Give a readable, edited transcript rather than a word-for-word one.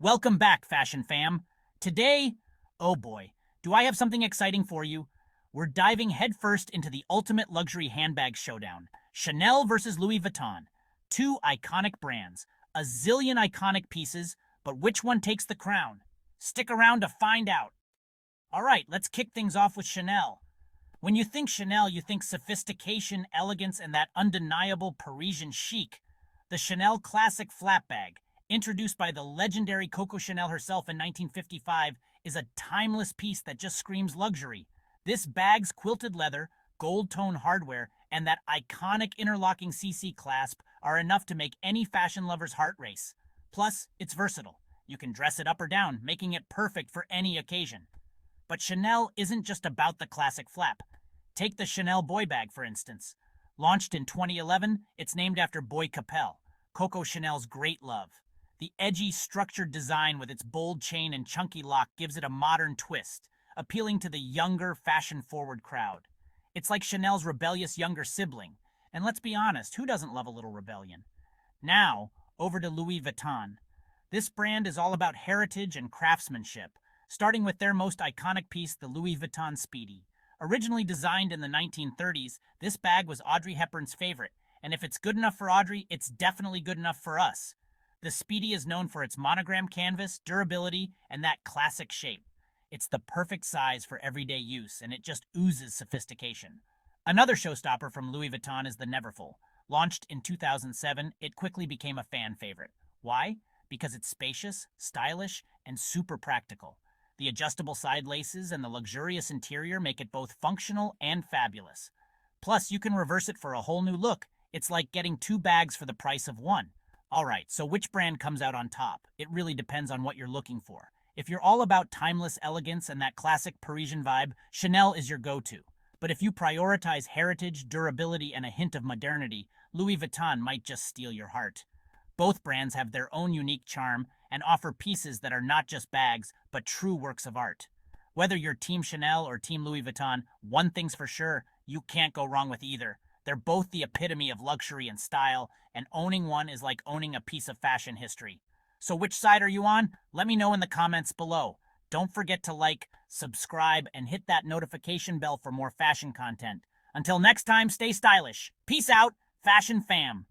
Welcome back, Fashion Fam. Today, oh boy, do I have something exciting for you. We're diving headfirst into the ultimate luxury handbag showdown. Chanel versus Louis Vuitton. Two iconic brands, a zillion iconic pieces, but which one takes the crown? Stick around to find out. All right, let's kick things off with Chanel. When you think Chanel, you think sophistication, elegance, and that undeniable Parisian chic. The Chanel Classic Flat Bag, introduced by the legendary Coco Chanel herself in 1955, is a timeless piece that just screams luxury. This bag's quilted leather, gold-tone hardware, and that iconic interlocking CC clasp are enough to make any fashion lover's heart race. Plus, it's versatile. You can dress it up or down, making it perfect for any occasion. But Chanel isn't just about the classic flap. Take the Chanel Boy Bag, for instance. Launched in 2011, it's named after Boy Capel, Coco Chanel's great love. The edgy, structured design with its bold chain and chunky lock gives it a modern twist, appealing to the younger, fashion-forward crowd. It's like Chanel's rebellious younger sibling, and let's be honest, who doesn't love a little rebellion? Now, over to Louis Vuitton. This brand is all about heritage and craftsmanship, starting with their most iconic piece, the Louis Vuitton Speedy. Originally designed in the 1930s, this bag was Audrey Hepburn's favorite, and if it's good enough for Audrey, it's definitely good enough for us. The Speedy is known for its monogram canvas, durability, and that classic shape. It's the perfect size for everyday use, and it just oozes sophistication. Another showstopper from Louis Vuitton is the Neverfull. Launched in 2007, it quickly became a fan favorite. Why? Because it's spacious, stylish, and super practical. The adjustable side laces and the luxurious interior make it both functional and fabulous. Plus, you can reverse it for a whole new look. It's like getting two bags for the price of one. Alright, so which brand comes out on top? It really depends on what you're looking for. If you're all about timeless elegance and that classic Parisian vibe, Chanel is your go-to. But if you prioritize heritage, durability, and a hint of modernity, Louis Vuitton might just steal your heart. Both brands have their own unique charm and offer pieces that are not just bags, but true works of art. Whether you're Team Chanel or Team Louis Vuitton, one thing's for sure, you can't go wrong with either. They're both the epitome of luxury and style, and owning one is like owning a piece of fashion history. So which side are you on? Let me know in the comments below. Don't forget to like, subscribe, and hit that notification bell for more fashion content. Until next time, stay stylish. Peace out, Fashion Fam.